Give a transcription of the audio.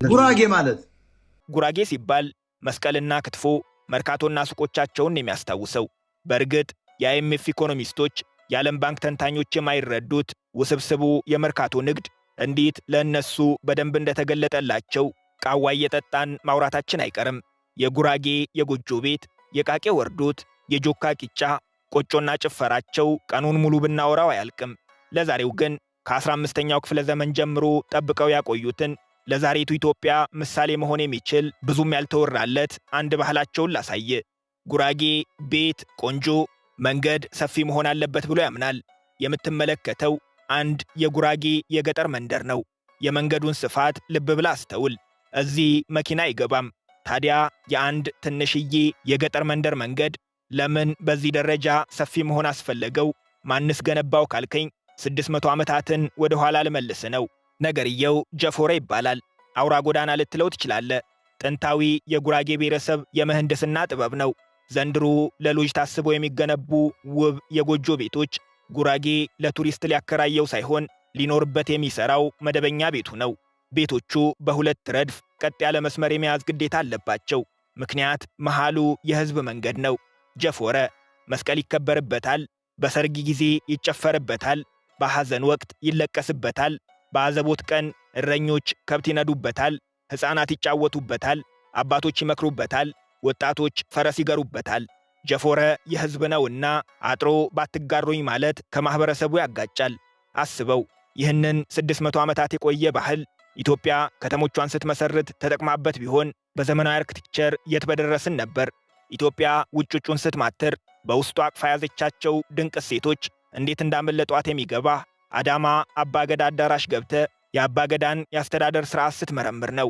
ጉራጌ ማለት ጉራጌ ሲባል መስቀልና ክትፎ መርካቶና ሱቆቻቸውን የሚያስታውሰው በእርግጥ የአይኤምኤፍ ኢኮኖሚስቶች የዓለም ባንክ ተንታኞች የማይረዱት ውስብስቡ የመርካቶ ንግድ እንዴት ለእነሱ በደንብ እንደተገለጠላቸው ቃዋ እየጠጣን ማውራታችን አይቀርም። የጉራጌ የጎጆ ቤት፣ የቃቄ ወርዶት፣ የጆካ ቂጫ፣ ቆጮና ጭፈራቸው ቀኑን ሙሉ ብናወራው አያልቅም። ለዛሬው ግን ከ15ኛው ክፍለ ዘመን ጀምሮ ጠብቀው ያቆዩትን ለዛሬቱ ኢትዮጵያ ምሳሌ መሆን የሚችል ብዙም ያልተወራለት አንድ ባህላቸውን ላሳየ። ጉራጌ ቤት ቆንጆ፣ መንገድ ሰፊ መሆን አለበት ብሎ ያምናል። የምትመለከተው አንድ የጉራጌ የገጠር መንደር ነው። የመንገዱን ስፋት ልብ ብላ አስተውል። እዚህ መኪና አይገባም። ታዲያ የአንድ ትንሽዬ የገጠር መንደር መንገድ ለምን በዚህ ደረጃ ሰፊ መሆን አስፈለገው? ማንስ ገነባው ካልከኝ 600 ዓመታትን ወደ ኋላ ልመልስ ነው። ነገርየው ጀፎረ ይባላል። አውራ ጎዳና ልትለው ትችላለ። ጥንታዊ የጉራጌ ብሔረሰብ የምህንድስና ጥበብ ነው። ዘንድሮ ለሎጅ ታስበው የሚገነቡ ውብ የጎጆ ቤቶች ጉራጌ ለቱሪስት ሊያከራየው ሳይሆን ሊኖርበት የሚሰራው መደበኛ ቤቱ ነው። ቤቶቹ በሁለት ረድፍ ቀጥ ያለ መስመር የመያዝ ግዴታ አለባቸው። ምክንያት መሃሉ የህዝብ መንገድ ነው። ጀፎረ መስቀል ይከበርበታል። በሰርግ ጊዜ ይጨፈርበታል። በሐዘን ወቅት ይለቀስበታል። በአዘቦት ቀን እረኞች ከብት ይነዱበታል። ሕፃናት ይጫወቱበታል። አባቶች ይመክሩበታል። ወጣቶች ፈረስ ይገሩበታል። ጀፎረ የህዝብ ነውና አጥሮ ባትጋሩኝ ማለት ከማህበረሰቡ ያጋጫል። አስበው፣ ይህንን 600 ዓመታት የቆየ ባህል ኢትዮጵያ ከተሞቿን ስትመሰርት ተጠቅማበት ቢሆን በዘመናዊ አርክቴክቸር የት በደረስን ነበር። ኢትዮጵያ ውጭጩን ስትማትር በውስጡ አቅፋ ያዘቻቸው ድንቅ እሴቶች እንዴት እንዳመለጧት የሚገባ አዳማ አባገዳ አዳራሽ ገብተ የአባገዳን የአስተዳደር ሥርዓት ስትመረምር ነው።